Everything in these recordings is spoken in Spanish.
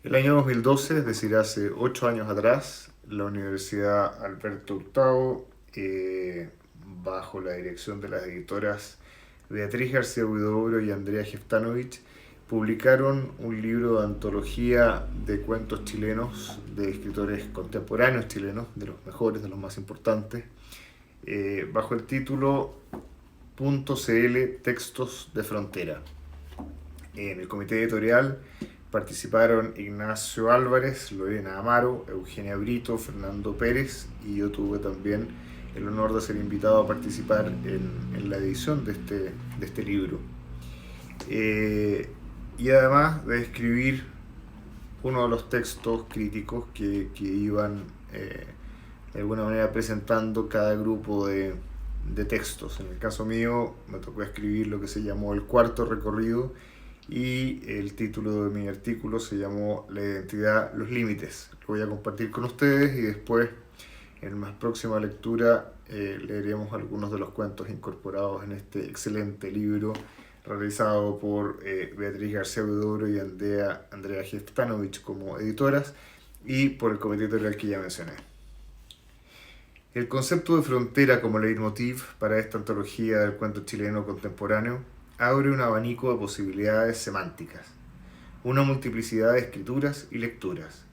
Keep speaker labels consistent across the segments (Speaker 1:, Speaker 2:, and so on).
Speaker 1: El año 2012, es decir, hace 8 años atrás, la Universidad Alberto Hurtado, bajo la dirección de las editoras Beatriz García Huidobro y Andrea Jeftanovich, publicaron un libro de antología de cuentos chilenos, de escritores contemporáneos chilenos, de los mejores, de los más importantes, bajo el título .cl Textos de Frontera. En el comité editorial participaron Ignacio Álvarez, Lorena Amaro, Eugenia Brito, Fernando Pérez, y yo tuve también el honor de ser invitado a participar en la edición de este libro. Y además de escribir uno de los textos críticos que iban de alguna manera presentando cada grupo de textos. En el caso mío me tocó escribir lo que se llamó el cuarto recorrido, y el título de mi artículo se llamó La identidad, los límites. Lo voy a compartir con ustedes y después, en más próxima lectura, leeremos algunos de los cuentos incorporados en este excelente libro realizado por Beatriz García Huidobro y Andrea Jeftanovich como editoras, y por el comité editorial que ya mencioné. El concepto de frontera como leitmotiv para esta antología del cuento chileno contemporáneo abre un abanico de posibilidades semánticas, una multiplicidad de escrituras y lecturas,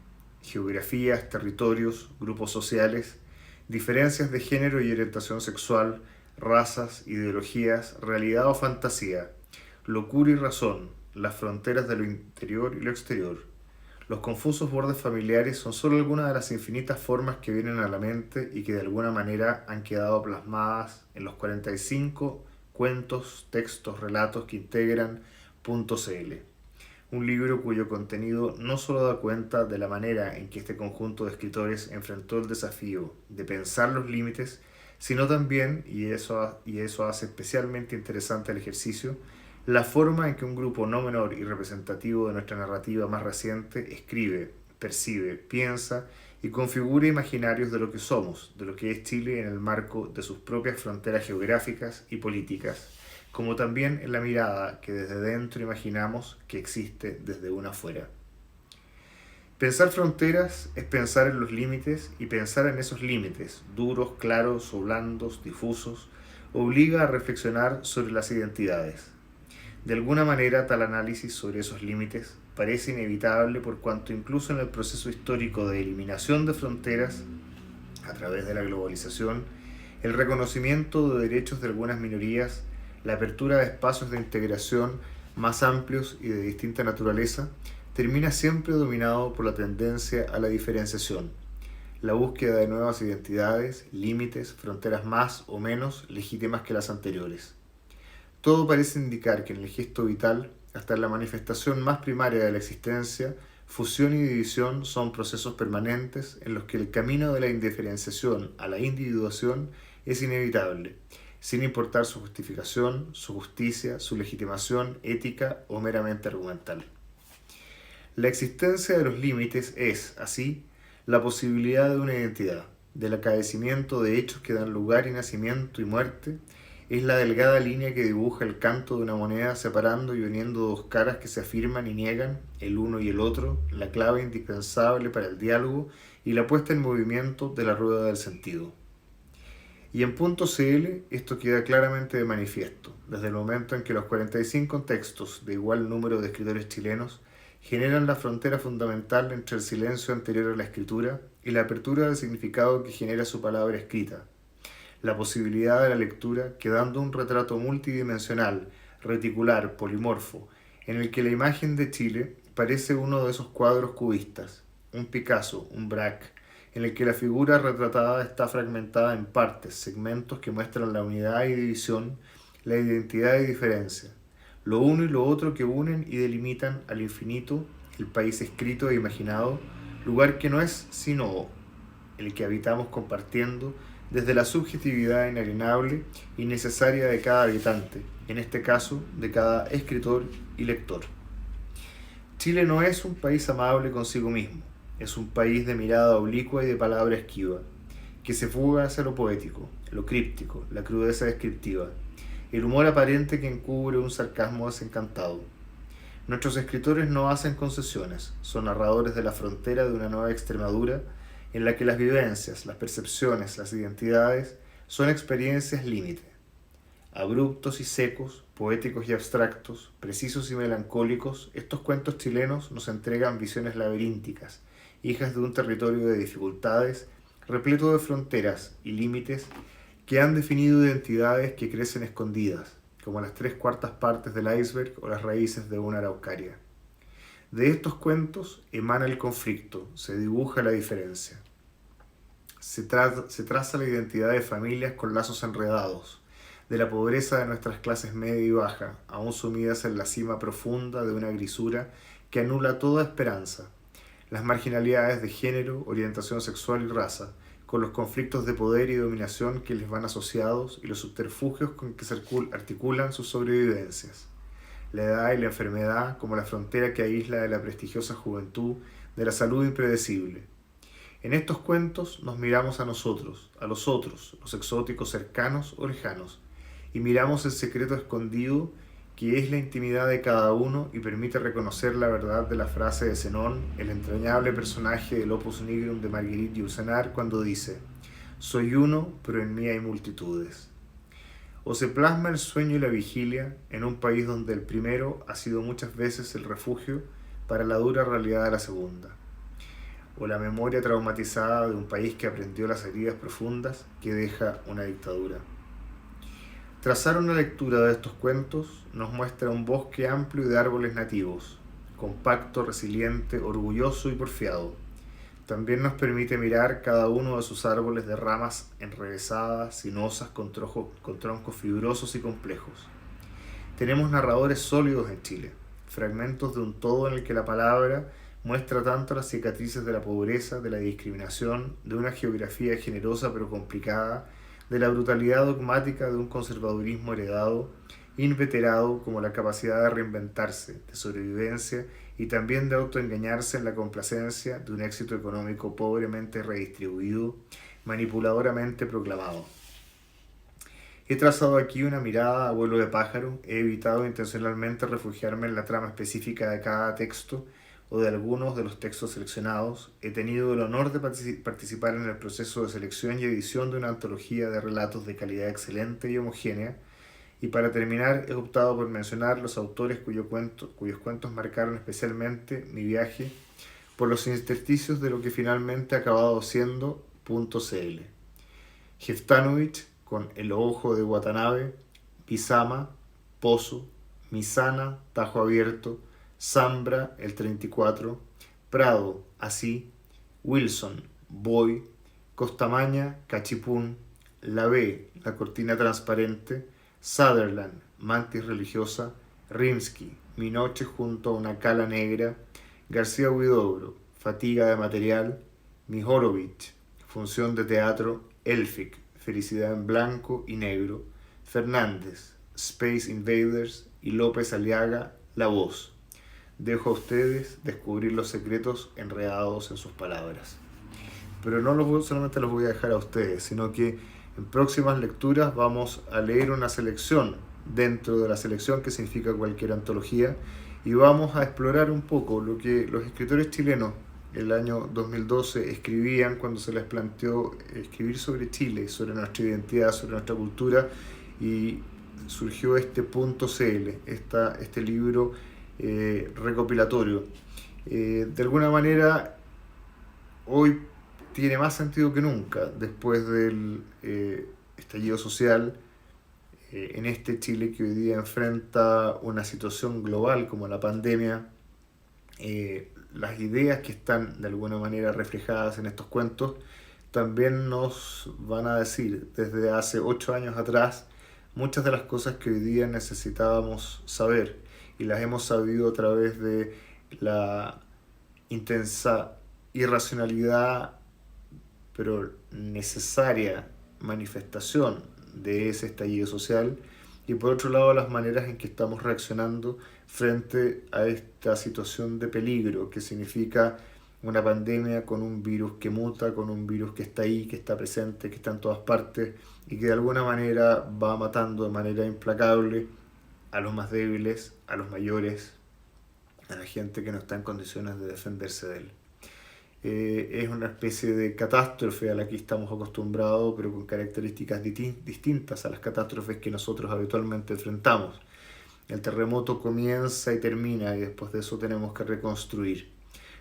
Speaker 1: geografías, territorios, grupos sociales, diferencias de género y orientación sexual, razas, ideologías, realidad o fantasía, locura y razón, las fronteras de lo interior y lo exterior. Los confusos bordes familiares son solo algunas de las infinitas formas que vienen a la mente y que de alguna manera han quedado plasmadas en los 45 cuentos, textos, relatos que integran .cl, un libro cuyo contenido no solo da cuenta de la manera en que este conjunto de escritores enfrentó el desafío de pensar los límites, sino también, y eso hace especialmente interesante el ejercicio, la forma en que un grupo no menor y representativo de nuestra narrativa más reciente escribe, percibe, piensa y configura imaginarios de lo que somos, de lo que es Chile en el marco de sus propias fronteras geográficas y políticas, como también en la mirada que desde dentro imaginamos que existe desde una afuera. Pensar fronteras es pensar en los límites, y pensar en esos límites, duros, claros o blandos, difusos, obliga a reflexionar sobre las identidades. De alguna manera, tal análisis sobre esos límites parece inevitable por cuanto incluso en el proceso histórico de eliminación de fronteras, a través de la globalización, el reconocimiento de derechos de algunas minorías, la apertura de espacios de integración más amplios y de distinta naturaleza, termina siempre dominado por la tendencia a la diferenciación, la búsqueda de nuevas identidades, límites, fronteras más o menos legítimas que las anteriores. Todo parece indicar que en el gesto vital, hasta en la manifestación más primaria de la existencia, fusión y división son procesos permanentes en los que el camino de la indiferenciación a la individuación es inevitable, sin importar su justificación, su justicia, su legitimación ética o meramente argumental. La existencia de los límites es, así, la posibilidad de una identidad, del acaecimiento de hechos que dan lugar y nacimiento y muerte. Es la delgada línea que dibuja el canto de una moneda separando y uniendo dos caras que se afirman y niegan, el uno y el otro, la clave indispensable para el diálogo y la puesta en movimiento de la rueda del sentido. Y en .cl esto queda claramente de manifiesto, desde el momento en que los 45 textos de igual número de escritores chilenos generan la frontera fundamental entre el silencio anterior a la escritura y la apertura del significado que genera su palabra escrita. La posibilidad de la lectura quedando un retrato multidimensional, reticular, polimorfo, en el que la imagen de Chile parece uno de esos cuadros cubistas, un Picasso, un Braque, en el que la figura retratada está fragmentada en partes, segmentos que muestran la unidad y división, la identidad y diferencia, lo uno y lo otro que unen y delimitan al infinito el país escrito e imaginado, lugar que no es sino el que habitamos compartiendo desde la subjetividad inalienable y necesaria de cada habitante, en este caso de cada escritor y lector. Chile no es un país amable consigo mismo, es un país de mirada oblicua y de palabra esquiva, que se fuga hacia lo poético, lo críptico, la crudeza descriptiva, el humor aparente que encubre un sarcasmo desencantado. Nuestros escritores no hacen concesiones, son narradores de la frontera de una nueva Extremadura en la que las vivencias, las percepciones, las identidades son experiencias límite. Abruptos y secos, poéticos y abstractos, precisos y melancólicos, estos cuentos chilenos nos entregan visiones laberínticas, hijas de un territorio de dificultades, repleto de fronteras y límites que han definido identidades que crecen escondidas, como las 3/4 partes del iceberg o las raíces de una araucaria. De estos cuentos emana el conflicto, se dibuja la diferencia. Se traza la identidad de familias con lazos enredados, de la pobreza de nuestras clases media y baja, aún sumidas en la cima profunda de una grisura que anula toda esperanza, las marginalidades de género, orientación sexual y raza, con los conflictos de poder y dominación que les van asociados y los subterfugios con que se articulan sus sobrevivencias. La edad y la enfermedad como la frontera que aísla de la prestigiosa juventud, de la salud impredecible. En estos cuentos nos miramos a nosotros, a los otros, los exóticos cercanos o lejanos, y miramos el secreto escondido que es la intimidad de cada uno y permite reconocer la verdad de la frase de Zenón, el entrañable personaje del Opus Nigrum de Marguerite Yourcenar, cuando dice: «Soy uno, pero en mí hay multitudes». O se plasma el sueño y la vigilia en un país donde el primero ha sido muchas veces el refugio para la dura realidad de la segunda. O la memoria traumatizada de un país que aprendió las heridas profundas que deja una dictadura. Trazar una lectura de estos cuentos nos muestra un bosque amplio de árboles nativos, compacto, resiliente, orgulloso y porfiado. También nos permite mirar cada uno de sus árboles de ramas enrevesadas, sinuosas, con troncos fibrosos y complejos. Tenemos narradores sólidos en Chile, fragmentos de un todo en el que la palabra muestra tanto las cicatrices de la pobreza, de la discriminación, de una geografía generosa pero complicada, de la brutalidad dogmática de un conservadurismo heredado, inveterado, como la capacidad de reinventarse, de sobrevivencia y también de autoengañarse en la complacencia de un éxito económico pobremente redistribuido, manipuladoramente proclamado. He trazado aquí una mirada a vuelo de pájaro, he evitado intencionalmente refugiarme en la trama específica de cada texto o de algunos de los textos seleccionados. He tenido el honor de participar en el proceso de selección y edición de una antología de relatos de calidad excelente y homogénea, y para terminar he optado por mencionar los autores cuyos cuentos marcaron especialmente mi viaje por los intersticios de lo que finalmente ha acabado siendo .cl. Jeftanovich con El Ojo de Watanabe, Pisama, Pozo, Misana, Tajo Abierto, Zambra, el 34, Prado, Así, Wilson, Boy, Costamaña, Cachipún, La B, La Cortina Transparente, Sutherland, Mantis Religiosa, Rimsky, Mi Noche junto a una Cala Negra, García Huidobro, Fatiga de Material, Mihorovich, Función de Teatro, Elfic, Felicidad en Blanco y Negro, Fernández, Space Invaders y López Aliaga, La Voz. Dejo a ustedes descubrir los secretos enredados en sus palabras. Pero no solamente los voy a dejar a ustedes, sino que en próximas lecturas vamos a leer una selección dentro de la selección que significa cualquier antología, y vamos a explorar un poco lo que los escritores chilenos el año 2012 escribían cuando se les planteó escribir sobre Chile, sobre nuestra identidad, sobre nuestra cultura, y surgió este .cl, este libro recopilatorio. De alguna manera hoy tiene más sentido que nunca después del estallido social, en este Chile que hoy día enfrenta una situación global como la pandemia. Las ideas que están de alguna manera reflejadas en estos cuentos también nos van a decir desde hace 8 años atrás muchas de las cosas que hoy día necesitábamos saber, y las hemos sabido a través de la intensa irracionalidad pero necesaria manifestación de ese estallido social, y por otro lado las maneras en que estamos reaccionando frente a esta situación de peligro que significa una pandemia con un virus que muta, con un virus que está ahí, que está presente, que está en todas partes y que de alguna manera va matando de manera implacable a los más débiles, a los mayores, a la gente que no está en condiciones de defenderse de él. Es una especie de catástrofe a la que estamos acostumbrados, pero con características distintas a las catástrofes que nosotros habitualmente enfrentamos. El terremoto comienza y termina, y después de eso tenemos que reconstruir.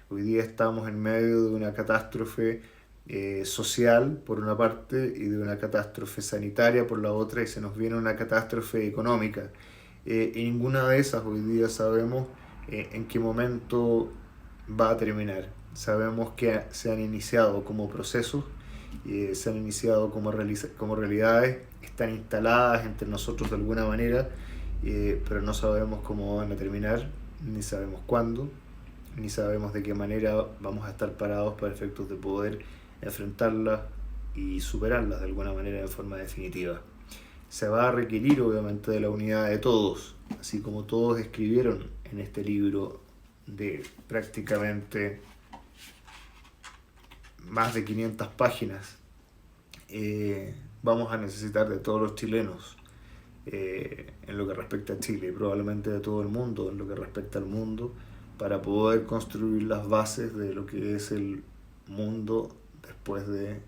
Speaker 1: Hoy día estamos en medio de una catástrofe social por una parte y de una catástrofe sanitaria por la otra, y se nos viene una catástrofe económica. Y ninguna de esas hoy día sabemos en qué momento va a terminar. Sabemos que se han iniciado como procesos, se han iniciado como realidades, están instaladas entre nosotros de alguna manera, pero no sabemos cómo van a terminar, ni sabemos cuándo, ni sabemos de qué manera vamos a estar parados para efectos de poder enfrentarlas y superarlas de alguna manera de forma definitiva. Se va a requerir obviamente de la unidad de todos, así como todos escribieron en este libro de prácticamente más de 500 páginas. Vamos a necesitar de todos los chilenos en lo que respecta a Chile y probablemente de todo el mundo en lo que respecta al mundo, para poder construir las bases de lo que es el mundo después de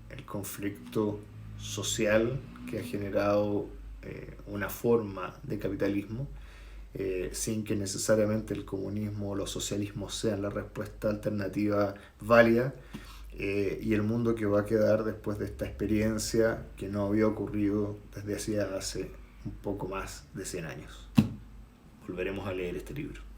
Speaker 1: el conflicto social que ha generado una forma de capitalismo, sin que necesariamente el comunismo o los socialismos sean la respuesta alternativa válida, y el mundo que va a quedar después de esta experiencia que no había ocurrido desde hace un poco más de 100 años. Volveremos a leer este libro.